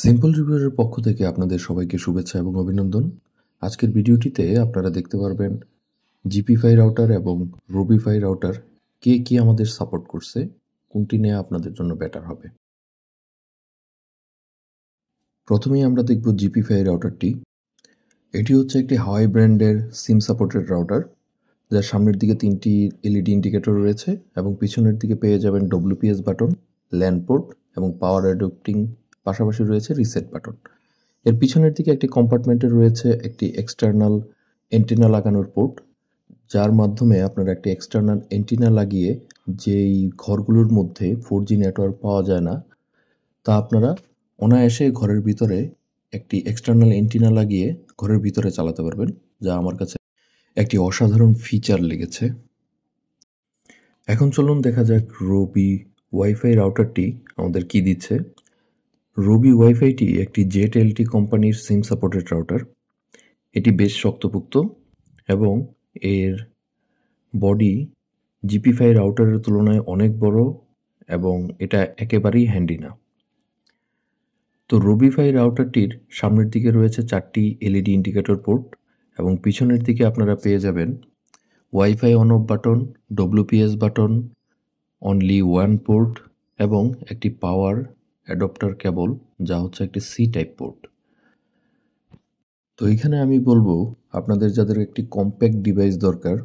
Simple রিভিউয়ের পক্ষ থেকে আপনাদের সবাইকে শুভেচ্ছা এবং অভিনন্দন। আজকের ভিডিওটিতে আপনারা দেখতে পারবেন জিপিফাই রাউটার এবং রবিফাই রাউটার কে কি আমাদের সাপোর্ট করছে, কোনটি নেওয়া আপনাদের জন্য বেটার হবে। প্রথমেই আমরা দেখব জিপিফাই রাউটারটি। এটি হচ্ছে একটি হাওয়াই ব্র্যান্ডের সিম সাপোর্টেড রাউটার, যার সামনের দিকে 3টি এলইডি ইন্ডিকেটর রয়েছে এবং পিছনের দিকে পেয়ে যাবেন ডব্লিউপিএস বাটন, ল্যান পোর্ট এবং পাওয়ার অ্যাডাপ্টিং, পাশাপাশি রয়েছে রিসেট বাটন। এর পিছনের দিকে একটি কম্পার্টমেন্টে রয়েছে একটি এক্সটার্নাল এন্টিনা লাগানোর পোর্ট, যার মাধ্যমে আপনারা একটি এক্সটার্নাল এন্টিনা লাগিয়ে যেই ঘরগুলোর মধ্যে 4G নেটওয়ার্ক পাওয়া যায় না, তা আপনারা অনায়াসে ঘরের ভিতরে একটি এক্সটার্নাল এন্টিনা লাগিয়ে ঘরের ভিতরে চালাতে পারবেন, যা আমার কাছে একটি অসাধারণ ফিচার লেগেছে। এখন চলুন দেখা যাক রবি ওয়াইফাই রাউটারটি আমাদের কি দিচ্ছে। রবি ওয়াইফাইটি একটি জেড-এলটি কোম্পানির সিম সাপোর্টেড রাউটার। এটি বেশ শক্তপোক্ত এবং এর বডি জিপিফাই রাউটারের তুলনায় অনেক বড় এবং এটা একেবারেই হ্যান্ডি না। তো রবিফাই রাউটারটির সামনের দিকে রয়েছে 4টি এলইডি ইন্ডিকেটর পোর্ট এবং পিছনের দিকে আপনারা পেয়ে যাবেন wifi on of button, WPS button, only one port এবং একটি পাওয়ার অ্যাডপ্টার কেবল, যা হচ্ছে একটি সি টাইপ পোর্ট। তো এখানে আমি বলবো আপনাদের যাদের একটি কম্প্যাক্ট ডিভাইস দরকার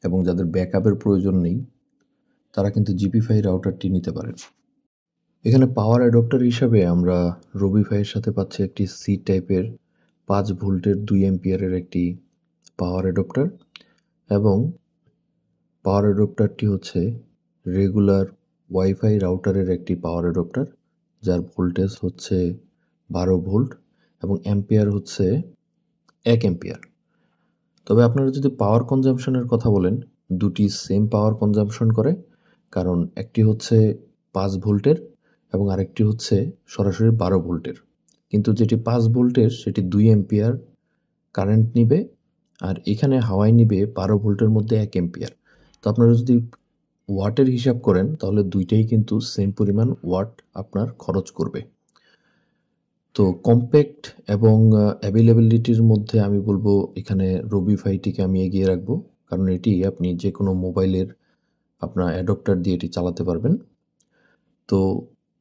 এবং যাদের ব্যাকআপের প্রয়োজন নেই, তারা কিন্তু জিপিফাই রাউটারটি নিতে পারেন। এখানে পাওয়ার অ্যাডপ্টার হিসাবে আমরা রবিফাইয়ের সাথে পাচ্ছি একটি সি টাইপের 5 ভোল্টের 2 অ্যাম্পিয়ারের একটি পাওয়ার অ্যাডপ্টার এবং পাওয়ার অ্যাডপ্টারটি হচ্ছে রেগুলার ওয়াইফাই রাউটারের একটি পাওয়ার অ্যাডপ্টার, যার ভোল্টেজ হচ্ছে 12 ভোল্ট এবং অ্যাম্পিয়ার হচ্ছে 1 অ্যাম্পিয়ার। তবে আপনারা যদি পাওয়ার কনজাম্পশনের কথা বলেন, দুটি সেম পাওয়ার কনজাম্পশন করে, কারণ একটি হচ্ছে 5 ভোল্টের এবং আরেকটি হচ্ছে সরাসরি 12 ভোল্টের। কিন্তু যেটি 5 ভোল্টের সেটি 2 অ্যাম্পিয়ার কারেন্ট নিবে আর এখানে হাওয়াই নিবে 12 ভোল্টের মধ্যে 1 অ্যাম্পিয়ার। তো আপনারা যদি ওয়াটের হিসাব করেন তাহলে দুইটাই কিন্তু সেম পরিমাণ ওয়াট আপনার খরচ করবে। তো কম্প্যাক্ট এবং অ্যাভেলেবিলিটির মধ্যে আমি বলবো এখানে রবিফাইটিকে আমি এগিয়ে রাখবো, কারণ এটি আপনি যে কোনো মোবাইলের আপনার অ্যাডপ্টার দিয়ে এটি চালাতে পারবেন। তো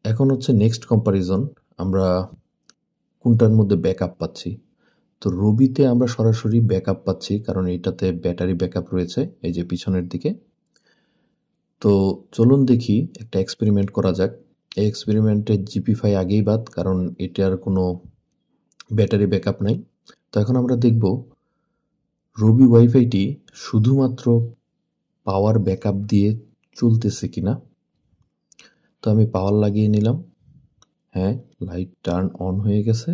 এখন হচ্ছে নেক্সট কম্প্যারিজন, আমরা কোনটার মধ্যে ব্যাকআপ পাচ্ছি। তো রবিতে আমরা সরাসরি ব্যাকআপ পাচ্ছি, কারণ এটাতে ব্যাটারি ব্যাকআপ রয়েছে এই যে পিছনের দিকে। তো চলুন দেখি একটা এক্সপেরিমেন্ট করা যাক। এই এক্সপেরিমেন্টে জিপিফাই আগেই বাদ, কারণ এটার কোনো ব্যাটারি ব্যাকআপ নাই। তো এখন আমরা দেখব রবি ওয়াইফাইটি শুধুমাত্র পাওয়ার ব্যাকআপ দিয়ে চলতেছে কিনা। তো আমি পাওয়ার লাগিয়ে নিলাম, হ্যাঁ লাইট টার্ন অন হয়ে গেছে।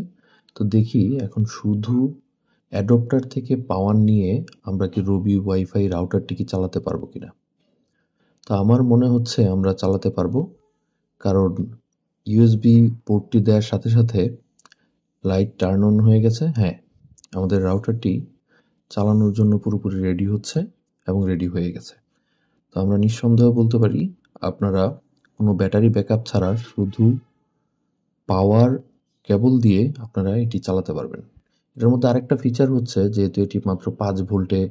তো দেখি এখন শুধু অ্যাডপ্টার থেকে পাওয়ার নিয়ে আমরা কি রবি ওয়াইফাই রাউটারটি কি চালাতে পারবো কিনা। তো আমার মনে হচ্ছে আমরা চালাতে পারবো, কারণ ইউএসবি পোর্টটি দেওয়ার সাথে সাথে লাইট টার্ন অন হয়ে গেছে। হ্যাঁ, আমাদের রাউটারটি চালানোর জন্য পুরোপুরি রেডি হচ্ছে এবং রেডি হয়ে গেছে। তো আমরা নিঃসন্দেহে বলতে পারি আপনারা কোনো ব্যাটারি ব্যাকআপ ছাড়া শুধু পাওয়ার কেবল দিয়ে আপনারা এটি চালাতে পারবেন। এটার মধ্যে আরেকটা ফিচার হচ্ছে, যেহেতু এটি মাত্র 5 ভোল্টে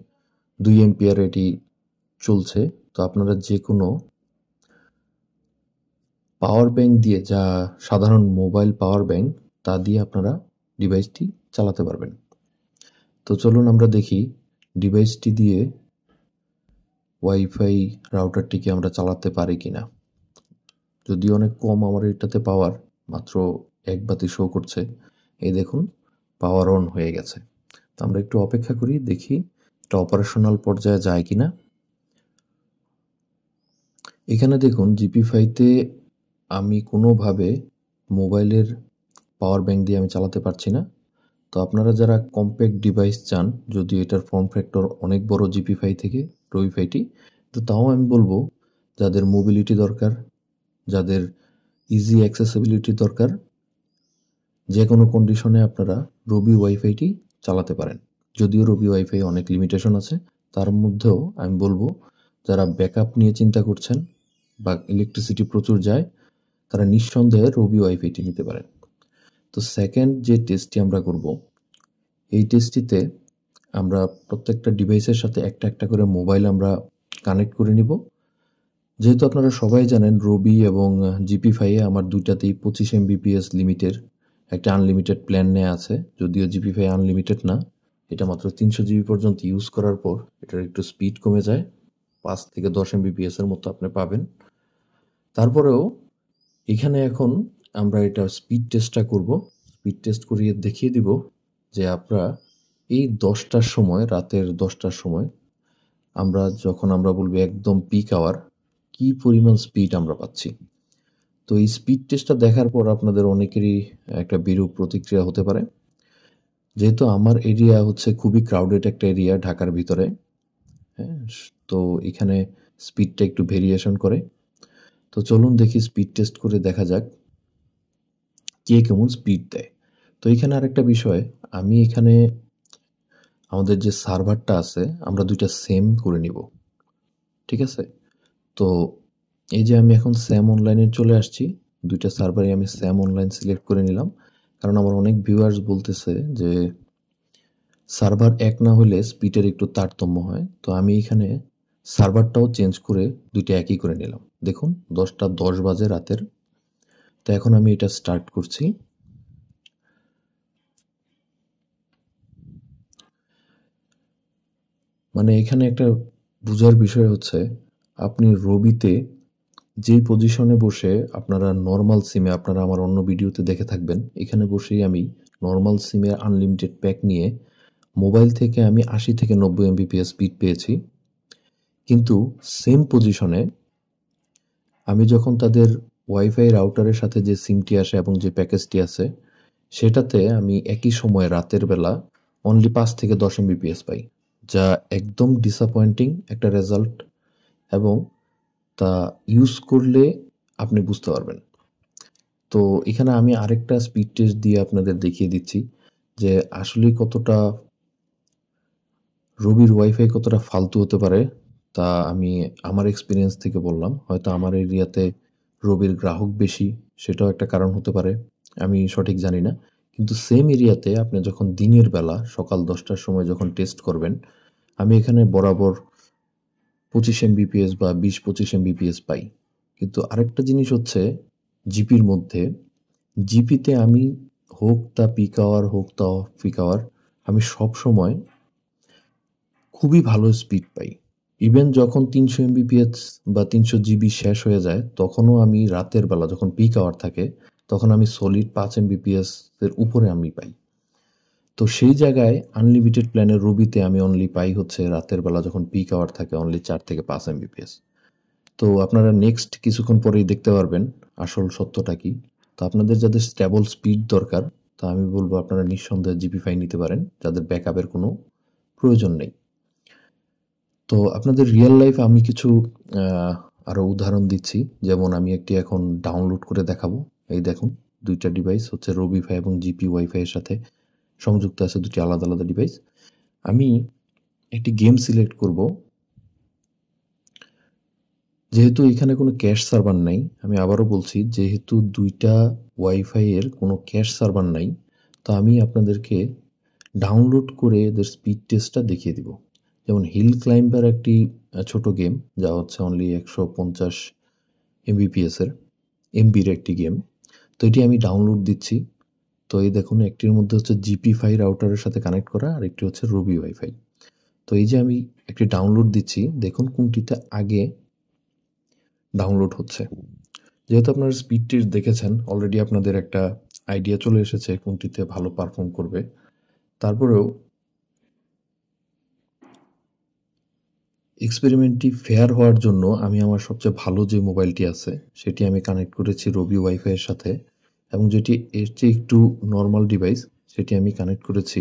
2 অ্যাম্পিয়ার এটি চলছে, তো আপনারা যে কোনো পাওয়ার ব্যাংক দিয়ে, যা সাধারণ মোবাইল পাওয়ার ব্যাংক, তা দিয়ে আপনারা ডিভাইসটি চালাতে পারবেন। তো চলুন আমরা দেখি ডিভাইসটি দিয়ে ওয়াইফাই রাউটারটিকে আমরা চালাতে পারি কিনা। যদিও অনেক কম আমার এটাতে পাওয়ার, মাত্র 1 বাতি শো করছে। এই দেখুন পাওয়ার অন হয়ে গেছে। তো আমরা একটু অপেক্ষা করি, দেখি এটা অপারেশনাল পর্যায়ে যায় কিনা। এখানে দেখুন জিপিফাইতে আমি কোনোভাবে মোবাইলের পাওয়ার ব্যাংক দিয়ে আমি চালাতে পারছি না। তো আপনারা যারা কম্প্যাক্ট ডিভাইস চান, যদিও এটার ফর্ম ফ্যাক্টর অনেক বড় জিপিফাই থেকে রবিফাইটি, তো তাও আমি বলবো যাদের মোবিলিটি দরকার, যাদের ইজি অ্যাক্সেসিবিলিটি দরকার, যে কোনো কন্ডিশনে আপনারা রবি ওয়াইফাইটি চালাতে পারেন। যদিও রবি ওয়াইফাই অনেক লিমিটেশন আছে, তার মধ্যেও আমি বলবো যারা ব্যাকআপ নিয়ে চিন্তা করছেন বা ইলেকট্রিসিটি প্রচুর যায়, তারা নিঃসন্দেহে রবি ওয়াইফাইটি নিতে পারেন। তো তো সেকেন্ড যে টেস্টটি আমরা করব, এই টেস্টটিতে আমরা প্রত্যেকটা ডিভাইসের সাথে একটা একটা করে মোবাইল আমরা কানেক্ট করে নিব। যেহেতু আপনারা সবাই জানেন রবি এবং জিপি5 আমার দুইটাতেই 25 Mbps লিমিটের একটা আনলিমিটেড প্ল্যান নেওয়া আছে। যদিও জিপি5 আনলিমিটেড না, এটা মাত্র 300 জিবি পর্যন্ত ইউজ করার পর এটার একটু স্পিড কমে যায়, 5 থেকে 10 Mbps এর মতো আপনি পাবেন। তারপরেও এখানে এখন আমরা এটা স্পিড টেস্টটা করব। স্পিড টেস্ট করিয়ে দেখিয়ে দিব যে আমরা এই 10টার সময়, রাতের 10টার সময় যখন আমরা বলবো একদম পিক আওয়ার, কি পরিমাণ স্পিড আমরা পাচ্ছি। তো এই স্পিড টেস্টটা দেখার পর আপনাদের অনেকেরই একটা বিরূপ প্রতিক্রিয়া হতে পারে। যেহেতু আমার এরিয়া হচ্ছে খুবই ক্রাউডেড একটা এরিয়া ঢাকার ভিতরে, হ্যাঁ, তো এখানে স্পিডটা একটু ভেরিয়েশন করে। তো চলুন দেখি স্পিড টেস্ট করে দেখা যাক কে কেমন স্পিড দেয়। তো এখানে আরেকটা বিষয়, আমি এখানে আমাদের যে সার্ভারটা আছে আমরা দুইটা সেম করে নিব, ঠিক আছে? তো এই যে আমি এখন স্যাম অনলাইনে চলে আসছি, দুইটা সার্ভারে আমি স্যাম অনলাইন সিলেক্ট করে নিলাম, কারণ আমার অনেক ভিউয়ার্স বলতেছে যে সার্ভার এক না হলে স্পিডের একটু তারতম্য হয়। তো আমি এখানে সার্ভারটাও চেঞ্জ করে দুইটা একই করে নিলাম। দেখুন 10টা 10 বাজে রাতের। তো এখন আমি এটা স্টার্ট করছি। মানে এখানে একটা বোঝার বিষয় হচ্ছে, আপনি রবিতে যেই পজিশনে বসে আপনারা নর্মাল সিমে, আপনারা আমার অন্য ভিডিওতে দেখে থাকবেন, এখানে বসেই আমি নর্মাল সিমে আনলিমিটেড প্যাক নিয়ে মোবাইল থেকে আমি 80 থেকে 90 Mbps স্পিড পেয়েছি। কিন্তু সেম পজিশনে আমি যখন তাদের ওয়াইফাই রাউটারের সাথে যে সিমটি আসে এবং যে প্যাকেজটি আছে, সেটাতে আমি একই সময় রাতের বেলা অনলি 5 থেকে 10 Mbps পাই, যা একদম ডিসঅ্যাপয়েন্টিং একটা রেজাল্ট, এবং তা ইউজ করলে আপনি বুঝতে পারবেন। তো এখানে আমি আরেকটা স্পিড টেস্ট দিয়ে আপনাদের দেখিয়ে দিচ্ছি যে আসলেই কতটা রবির ওয়াইফাই কতটা ফালতু হতে পারে। তা আমি আমার এক্সপিরিয়েন্স থেকে বললাম, হয়তো আমার এরিয়াতে রবির গ্রাহক বেশি, সেটাও একটা কারণ হতে পারে, আমি সঠিক জানি না। কিন্তু সেম এরিয়াতে আপনি যখন দিনের বেলা সকাল 10টার সময় যখন টেস্ট করবেন, আমি এখানে বরাবর 25 Mbps বা 20-25 Mbps পাই। কিন্তু আরেকটা জিনিস হচ্ছে, জিপির মধ্যে, জিপিতে আমি হোক তা পিক আওয়ার হোক তা অফ পিক আওয়ার, আমি সব সময় খুবই ভালো স্পিড পাই। ইভেন যখন 300 Mbps বা 300 জিবি শেষ হয়ে যায়, তখনও আমি রাতের বেলা যখন পিক আওয়ার থাকে, তখন আমি সলিড 5 Mbps এর উপরে আমি পাই। তো সেই জায়গায় আনলিমিটেড প্ল্যানের রবিতে আমি অনলি পাই হচ্ছে রাতের বেলা যখন পিক আওয়ার থাকে অনলি 4 থেকে 5 Mbps। তো আপনারা নেক্সট কিছুক্ষণ পরেই দেখতে পারবেন আসল সত্যটা কি। তো আপনাদের যাদের স্টেবল স্পিড দরকার, তা আমি বলবো আপনারা নিঃসন্দেহে জিপি5 নিতে পারেন, যাদের ব্যাকআপের কোনো প্রয়োজন নেই। তো আপনাদের রিয়েল লাইফ আমি কিছু আরও উদাহরণ দিচ্ছি। যেমন আমি একটি এখন ডাউনলোড করে দেখাবো। এই দেখুন, দুইটা ডিভাইস হচ্ছে রবিফাই এবং জিপি ওয়াইফাই এর সাথে সংযুক্ত আছে, দুটি আলাদা আলাদা ডিভাইস। আমি একটি গেম সিলেক্ট করব। যেহেতু এখানে কোনো ক্যাশ সার্ভার নাই, আমি আবারও বলছি, যেহেতু দুইটা ওয়াইফাই এর কোনো ক্যাশ সার্ভার নাই, তো আমি আপনাদেরকে ডাউনলোড করে এদের স্পিড টেস্টটা দেখিয়ে দিব। যেমন হিল ক্লাইম্বার একটি ছোট গেম, যা হচ্ছে অনলি 150 Mbps এর এমবির একটি গেম। তো এটি আমি ডাউনলোড দিচ্ছি। তো এই দেখুন, একটির মধ্যে হচ্ছে জিপি5 রাউটারের সাথে কানেক্ট করা, আর একটি হচ্ছে রবি ওয়াইফাই। তো এই যে আমি একটি ডাউনলোড দিচ্ছি, দেখুন কোনটিতে আগে ডাউনলোড হচ্ছে। যেহেতু আপনারা স্পিড টেস্ট দেখেছেন অলরেডি, আপনাদের একটা আইডিয়া চলে এসেছে কোনটিতে ভালো পারফর্ম করবে। তারপরেও এক্সপেরিমেন্টটি ফেয়ার হওয়ার জন্য আমি আমার সবচেয়ে ভালো যে মোবাইলটি আছে সেটি আমি কানেক্ট করেছি রবি ওয়াইফাইয়ের সাথে, এবং যেটি এর চেয়ে একটু নর্মাল ডিভাইস সেটি আমি কানেক্ট করেছি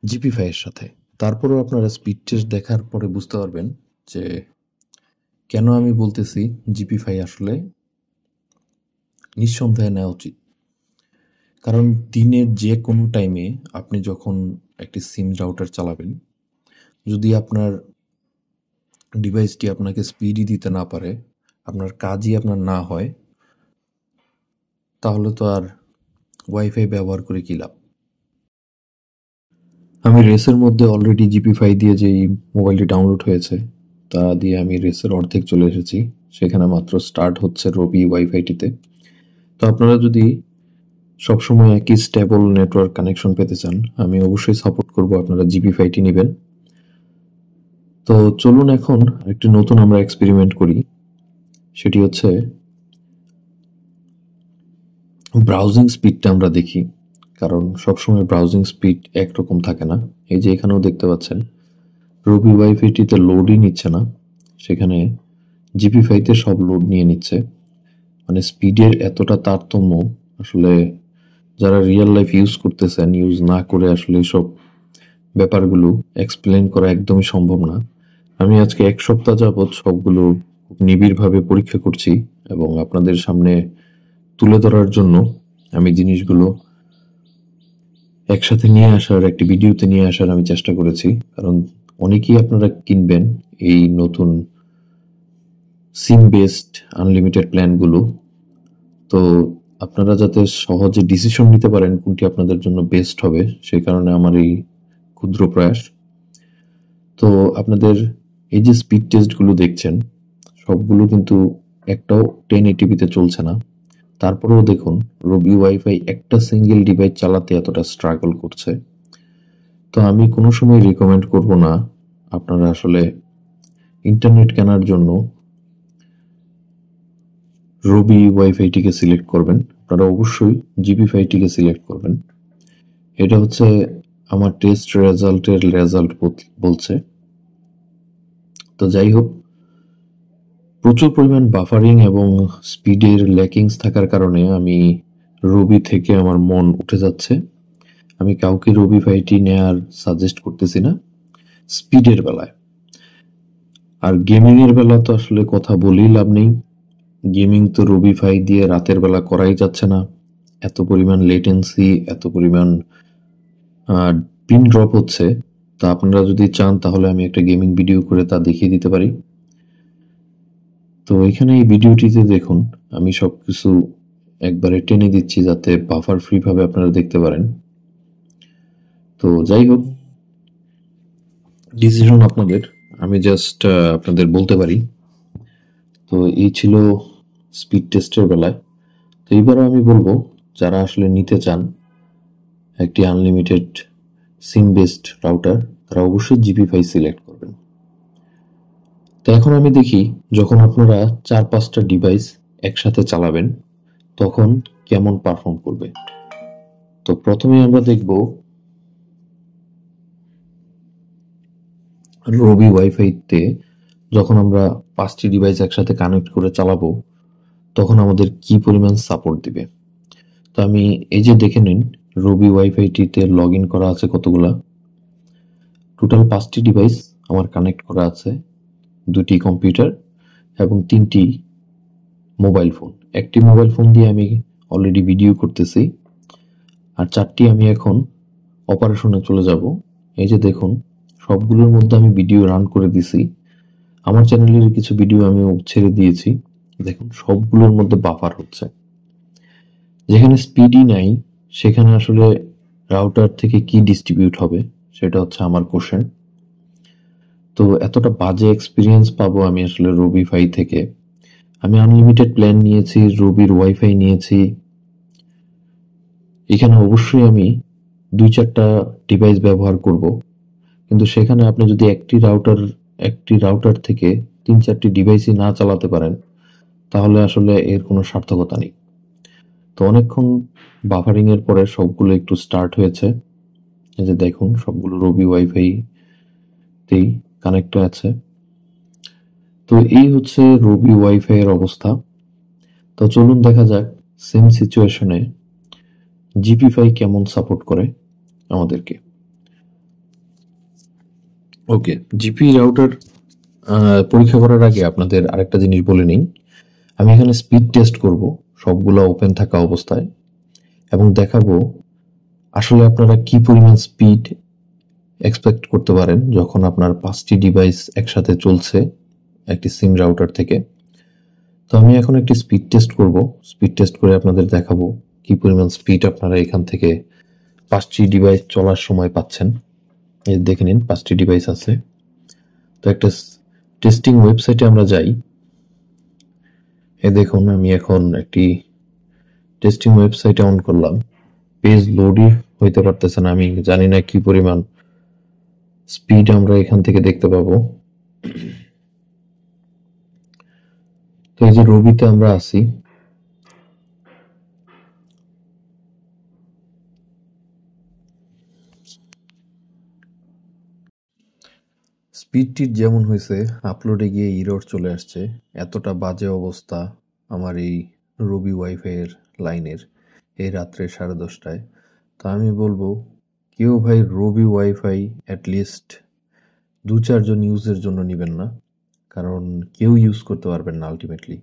জিপি5 এর সাথে। তারপরেও আপনারা স্পিড টেস্ট দেখার পরে বুঝতে পারবেন যে কেন আমি বলতেছি জিপি5 আসলে নিঃসন্দেহে নেওয়া উচিত। কারণ দিনের যে কোনো টাইমে আপনি যখন একটি সিম রাউটার চালাবেন, যদি আপনার ডিভাইসটি আপনাকে স্পিডই দিতে না পারে, আপনার কাজই আপনার না হয়, তাহলে তো আর ওয়াইফাই ব্যবহার করে কি লাভ। আমি রেসের মধ্যে অলরেডি জিপি5 দিয়ে যেই মোবাইলটি ডাউনলোড হয়েছে তা দিয়ে আমি রেসের অর্ধেক চলে এসেছি, সেখানে মাত্র স্টার্ট হচ্ছে রবি ওয়াইফাইটিতে। তো আপনারা যদি সবসময় একই স্টেবল নেটওয়ার্ক কানেকশন পেতে চান, আমি অবশ্যই সাপোর্ট করব আপনারা জিপি5টি নেবেন। তো চলুন এখন একটি নতুন আমরা এক্সপেরিমেন্ট করি, সেটি হচ্ছে ব্রাউজিং স্পিডটা আমরা দেখি, কারণ সবসময় ব্রাউজিং স্পিড একরকম থাকে না। এই যে এখানেও দেখতে পাচ্ছেন রবি ওয়াইফাইটিতে লোডই নিচ্ছে না, সেখানে জিপি5তে সব লোড নিয়ে নিচ্ছে। মানে স্পিডের এতটা তারতম্য, আসলে যারা রিয়েল লাইফ ইউজ করতেছেন, ইউজ না করে আসলে সব ব্যাপারগুলো এক্সপ্লেন করা একদমই সম্ভব না। আমি আজকে 1 সপ্তাহ যাবৎ সবগুলো খুব নিবিড়ভাবে পরীক্ষা করছি এবং আপনাদের সামনে তুলে ধরার জন্য আমি জিনিসগুলো একসাথে নিয়ে আসার, একটি ভিডিওতে নিয়ে আসার আমি চেষ্টা করেছি। কারণ অনেকেই আপনারা কিনবেন এই নতুন সিম বেসড আনলিমিটেড প্ল্যানগুলো, তো আপনারা যাতে সহজে ডিসিশন নিতে পারেন কোনটি আপনাদের জন্য বেস্ট হবে, সেই কারণে আমার এই ক্ষুদ্র প্রয়াস। তো আপনাদের এই যে স্পিড টেস্টগুলো দেখছেন সবগুলো কিন্তু একটাও 1080p-তে চলছে না। তারপরেও দেখুন রবি ওয়াইফাই একটা সিঙ্গেল ডিভাইস চালাতে এতটা স্ট্রাগল করছে। তো আমি কোনো সময় রিকমেন্ড করব না আপনারা আসলে ইন্টারনেট কেনার জন্য রবি ওয়াইফাইটিকে সিলেক্ট করবেন। আপনারা অবশ্যই জিপি5টিকে সিলেক্ট করবেন। এটা হচ্ছে আমার টেস্ট রেজাল্ট বলছে। তো যাই হোক, প্রচুর পরিমাণ বাফারিং এবং স্পিডের ল্যাকিংস থাকার কারণে আমি রবি থেকে আমার মন উঠে যাচ্ছে। আমি কাউকে রবি ফাইটি নেয়ার সাজেস্ট করতেছি না স্পিডের বেলায়। আর গেমিং এর বেলা তো আসলে কথা বলেই লাভ নেই। গেমিং তো রবি ফাই দিয়ে রাতের বেলা করাই যাচ্ছে না, এত পরিমাণ লেটেন্সি, এত পরিমাণ পিন ড্রপ হচ্ছে। তা আপনারা যদি চান তাহলে আমি একটা গেমিং ভিডিও করে তা দেখিয়ে দিতে পারি। তো এখানে এই ভিডিওটিতে দেখুন আমি সবকিছু একবারে টেনে দিচ্ছি যাতে বাফার ফ্রি ভাবে আপনারা দেখতে পারেন। তো যাই হোক, ডিসিশন আপনাদের, আমি জাস্ট আপনাদের বলতে পারি। তো এই ছিল স্পিড টেস্টের বেলায়। তো এইবারও আমি বলবো যারা আসলে নিতে চান একটি আনলিমিটেড সিম বেসড রাউটার, তারা অবশ্যই জিপি5 সিলেক্ট করবেন। তো এখন আমি দেখি যখন আপনারা 4-5টা ডিভাইস একসাথে চালাবেন তখন কেমন পারফর্ম করবে। তো প্রথমে আমরা দেখব রবি ওয়াইফাইতে যখন আমরা 5টি ডিভাইস একসাথে কানেক্ট করে চালাবো তখন আমাদের কি পরিমাণ সাপোর্ট দিবে। তো আমি এই যে দেখে নিন রবি ওয়াইফাইটিতে লগ ইন করা আছে কতগুলা, টোটাল 5টি ডিভাইস আমার কানেক্ট করা আছে, 2টি কম্পিউটার এবং 3টি মোবাইল ফোন। একটি মোবাইল ফোন দিয়ে আমি অলরেডি ভিডিও করতেছি, আর 4টি আমি এখন অপারেশনে চলে যাব। এই যে দেখুন সবগুলোর মধ্যে আমি ভিডিও রান করে দিছি, আমার চ্যানেলের কিছু ভিডিও আমি ছেড়ে দিয়েছি। দেখুন সবগুলোর মধ্যে বাফার হচ্ছে, যেখানে স্পিডই নাই সেখানে আসলে রাউটার থেকে কি ডিস্ট্রিবিউট হবে সেটা হচ্ছে আমার কোশ্চেন। তো এতটা বাজে এক্সপিরিয়েন্স পাবো আমি আসলে রবি ফাই থেকে। আমি আনলিমিটেড প্ল্যান নিয়েছি, রবির ওয়াইফাই নিয়েছি, এখানে অবশ্যই আমি 2-4টা ডিভাইস ব্যবহার করব, কিন্তু সেখানে আপনি যদি একটি রাউটার থেকে 3-4টি ডিভাইসই না চালাতে পারেন তাহলে আসলে এর কোনো সার্থকতা নেই। তো অনেকক্ষণ বাফারিং এর পরে সবগুলো একটু স্টার্ট হয়েছে। এই যে দেখুন সবগুলো রবি ওয়াইফাই তেই কানেক্ট আছে। তো এই হচ্ছে রবি ওয়াইফাই এর অবস্থা। তো চলুন দেখা যাক সেম সিচুয়েশনে জিপি5 কেমন সাপোর্ট করে আমাদেরকে। ওকে, জিপি রাউটার পরীক্ষা করার আগে আপনাদের আরেকটা জিনিস বলে নিই। আমি এখানে স্পিড টেস্ট করব সবগুলো ওপেন থাকা অবস্থায় এবং দেখাবো আসলে আপনারা কি পরিমাণ স্পিড এক্সপেক্ট করতে পারেন যখন আপনার 5টি ডিভাইস একসাথে চলছে একটি সিম রাউটার থেকে। তো তো আমি এখন একটি স্পিড টেস্ট করব। স্পিড টেস্ট করে আপনাদের দেখাবো কি পরিমাণ স্পিড আপনারা এখান থেকে 5টি ডিভাইস চলার সময় পাচ্ছেন। এই দেখে নিন 5টি ডিভাইস আছে। তো একটা টেস্টিং ওয়েবসাইটে আমরা যাই। দেখুন আমি এখন একটি টেস্টিং ওয়েবসাইটে অন করলাম। পেজ লোডই হইতে পারতেছে না, আমি জানি না কি পরিমাণ স্পিড আমরা এখান থেকে দেখতে পাবো। তো এই যে রবিতে আমরা আছি, স্পিডটি যেমন হয়েছে আপলোডে গিয়ে ইরর চলে আসছে। এতটা বাজে অবস্থা আমার এই রবি ওয়াইফাইয়ের লাইনের এই রাত্রে 10:30টায়। তো আমি বলবো কেউ ভাই রবি ওয়াইফাই অ্যাটলিস্ট 2-4 জন ইউজের জন্য নেবেন না, কারণ কেউ ইউজ করতে পারবেন না আলটিমেটলি।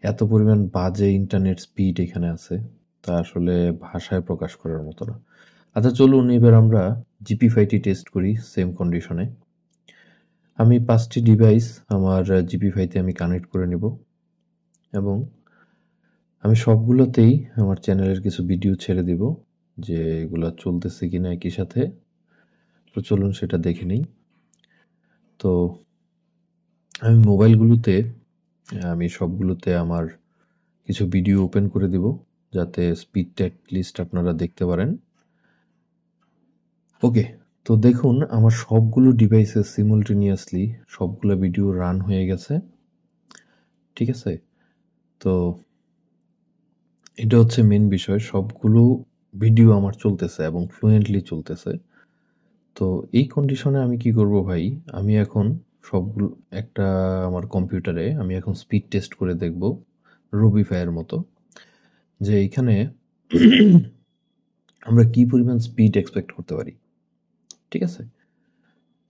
এত পরিমাণ বাজে ইন্টারনেট স্পিড এখানে আছে তা আসলে ভাষায় প্রকাশ করার মতো না। আচ্ছা চলুন এবার আমরা জিপি5টি টেস্ট করি সেম কন্ডিশনে। আমি 5টি ডিভাইস আমার জিপি5তে আমি কানেক্ট করে নেব এবং আমি সবগুলোতেই আমার চ্যানেলের কিছু ভিডিও ছেড়ে দিব যে এগুলো চলতেছে কিনা একই সাথে। তো চলুন সেটা দেখে নিই। তো আমি মোবাইলগুলোতে আমি সবগুলোতে আমার কিছু ভিডিও ওপেন করে দিব যাতে স্পিডটা অ্যাটলিস্ট আপনারা দেখতে পারেন। ওকে, তো দেখুন আমার সবগুলো ডিভাইসে সিমুলটেনিয়াসলি সবগুলো ভিডিও রান হয়ে গেছে, ঠিক আছে। তো এটা হচ্ছে মেন বিষয়, সবগুলো ভিডিও আমার চলতেছে এবং ফ্লুয়েন্টলি চলতেছে। তো এই কন্ডিশনে আমি কি করব ভাই, আমি এখন সবগুলো একটা আমার কম্পিউটারে আমি এখন স্পিড টেস্ট করে দেখব রবিফাইয়ের মতো, যে এইখানে আমরা কি পরিমাণ স্পিড এক্সপেক্ট করতে পারি, ঠিক আছে।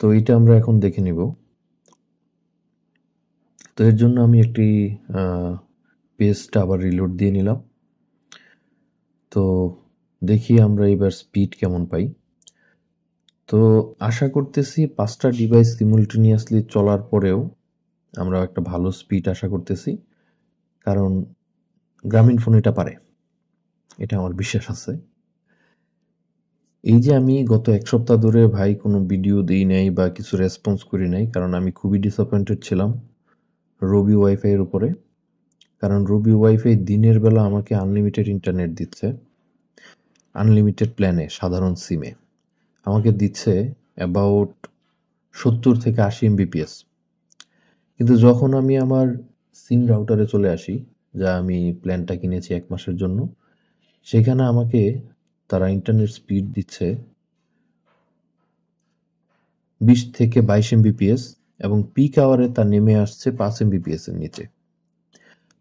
তো এটা আমরা এখন দেখে নিব। তো এর জন্য আমি একটি পেজটা আবার রিলোড দিয়ে নিলাম। তো দেখি আমরা এবার স্পিড কেমন পাই। তো আশা করতেছি 5টা ডিভাইস সিমুলটেনিয়াসলি চলার পরেও আমরা একটা ভালো স্পিড আশা করতেছি, কারণ গ্রামীণ ফোন এটা পারে, এটা আমার বিশ্বাস আছে। এই যে আমি গত 1 সপ্তাহ ধরে ভাই কোনো ভিডিও দিই নাই বা কিছু রেসপন্স করি নাই, কারণ আমি খুবই ডিসঅ্যাপয়েন্টেড ছিলাম রবি ওয়াইফাইয়ের উপরে। কারণ রবি ওয়াইফাই দিনের বেলা আমাকে আনলিমিটেড ইন্টারনেট দিচ্ছে, আনলিমিটেড প্ল্যানে সাধারণ সিমে আমাকে দিচ্ছে অ্যাবাউট 70 থেকে 80 এমবিপিএস। কিন্তু যখন আমি আমার সিম রাউটারে চলে আসি, যা আমি প্ল্যানটা কিনেছি 1 মাসের জন্য, সেখানে আমাকে তারা ইন্টারনেট স্পিড দিচ্ছে 20 থেকে 22 এমবিপিএস এবং পিক আওয়ারে তা নেমে আসছে 5 এমবিপিএস এর নিচে।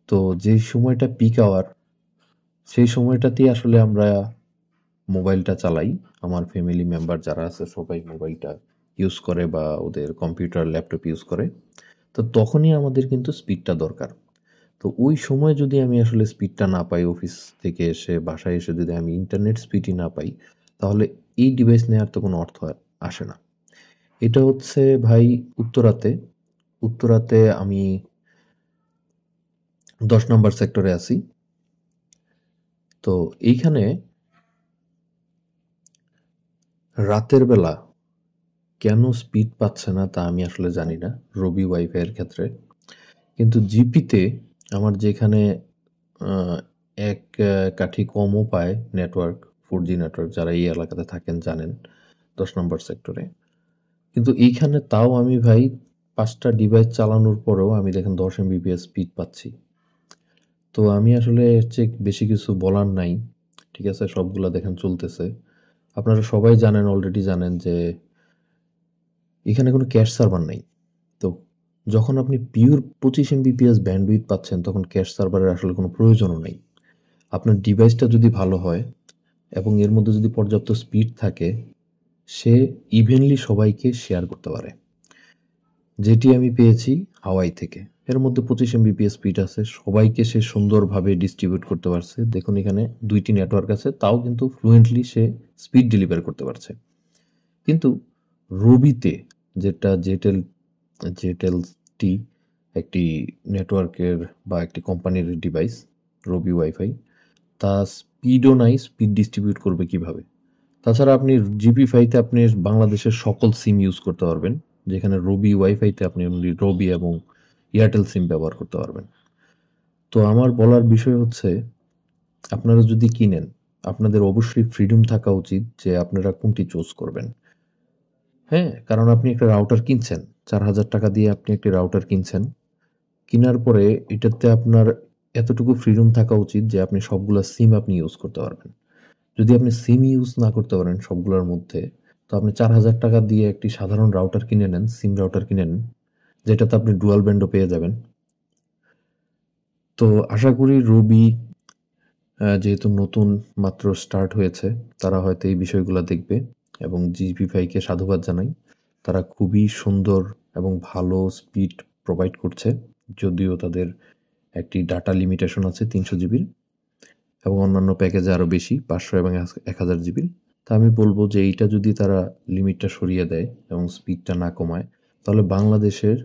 তো যেই সময়টা পিক আওয়ার, সেই সময়টাতেই আসলে আমরা মোবাইলটা চালাই। আমার ফ্যামিলি মেম্বার যারা আছে সবাই মোবাইলটা ইউজ করে বা ওদের কম্পিউটার ল্যাপটপ ইউজ করে। তো তখনই আমাদের কিন্তু স্পিডটা দরকার। তো ওই সময় যদি আমি আসলে স্পিডটা না পাই, অফিস থেকে এসে বাসায় এসে যদি আমি ইন্টারনেট স্পিডই না পাই, তাহলে এই ডিভাইস নেওয়ার তো কোনো অর্থ আসে না। এটা হচ্ছে ভাই উত্তরাতে আমি 10 নম্বর সেক্টরে আছি। তো এইখানে রাতের বেলা কেন স্পিড পাচ্ছে না তা আমি আসলে জানি না রবি ওয়াইফাইয়ের ক্ষেত্রে। কিন্তু জিপিতে আমার যেখানে এক কাঠি কমও পায় নেটওয়ার্ক, 4G নেটওয়ার্ক, যারা এই এলাকাতে থাকেন জানেন 10 নম্বর সেক্টরে। কিন্তু এইখানে তাও আমি ভাই 5টা ডিভাইস চালানোর পরেও আমি দেখেন 10 এমবিপিএস স্পিড পাচ্ছি। তো আমি আসলে এর চেয়ে বেশি কিছু বলার নাই, ঠিক আছে। সবগুলা দেখেন চলতেছে। আপনারা সবাই জানেন, অলরেডি জানেন যে এখানে কোনো ক্যাশ সার্ভার নাই। তো যখন আপনি পিওর 25 এমবিপিএস ব্যান্ডউইথ পাচ্ছেন, তখন ক্যাশ সার্ভারের আসলে কোনো প্রয়োজনও নেই। আপনার ডিভাইসটা যদি ভালো হয় এবং এর মধ্যে যদি পর্যাপ্ত স্পিড থাকে, সে ইভেনলি সবাইকে শেয়ার করতে পারে, যেটি আমি পেয়েছি হাওয়াই থেকে। এর মধ্যে 25 এমবিপিএস স্পিড আছে, সবাইকে সে সুন্দরভাবে ডিস্ট্রিবিউট করতে পারছে। দেখুন এখানে 2টি নেটওয়ার্ক আছে, তাও কিন্তু ফ্লুয়েন্টলি সে স্পিড ডেলিভার করতে পারছে। কিন্তু রবিতে যেটা জেটেলটি একটি নেটওয়ার্কের বা একটি কোম্পানির ডিভাইস রবি ওয়াইফাই, তা স্পিডও নাই, স্পিড ডিস্ট্রিবিউট করবে কিভাবে? তাছাড়া আপনি জিপিফাইতে আপনি বাংলাদেশের সকল সিম ইউজ করতে পারবেন, যেখানে রবি ওয়াইফাইতে আপনি অনলি রবি এবং এয়ারটেল সিম ব্যবহার করতে পারবেন। তো আমার বলার বিষয় হচ্ছে, আপনারা যদি কিনেন, আপনাদের অবশ্যই ফ্রিডম থাকা উচিত যে আপনারা কোনটি চুজ করবেন। হ্যাঁ, কারণ আপনি একটা রাউটার কিনছেন, 4,000 টাকা দিয়ে আপনি একটি রাউটার কিনছেন। কিনার পরে এটাতে আপনার এতটুকু ফ্রিডম থাকা উচিত যে আপনি সবগুলা সিম আপনি ইউজ করতে পারবেন। যদি আপনি সিম ইউজ না করতে পারেন সবগুলোর মধ্যে, তো আপনি 4,000 টাকা দিয়ে একটি সাধারণ রাউটার কিনে নেন, সিম রাউটার কিনে নেন, যেটাতে আপনি ডুয়াল ব্যান্ডও পেয়ে যাবেন। তো আশা করি রবি যেহেতু নতুন মাত্র স্টার্ট হয়েছে, তারা হয়তো এই বিষয়গুলো দেখবে এবং জিপিফাইকে সাধুবাদ জানাই। তারা খুবই সুন্দর এবং ভালো স্পিড প্রোভাইড করছে, যদিও তাদের একটি ডাটা লিমিটেশন আছে 300 জিবির এবং অন্যান্য প্যাকেজে আরও বেশি 500 এবং 1000 জিবির। তা আমি বলবো যে এইটা যদি তারা লিমিটটা সরিয়ে দেয় এবং স্পিডটা না কমায়, তাহলে বাংলাদেশের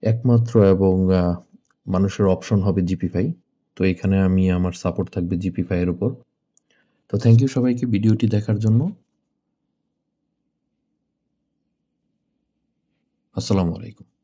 একমাত্র এবং মানুষের অপশন হবে জিপিফাই। তো এখানে আমি আমার সাপোর্ট থাকবে জিপিফাইয়ের উপর। তো থ্যাংক ইউ সবাইকে ভিডিওটি দেখার জন্য। আসসালামু আলাইকুম।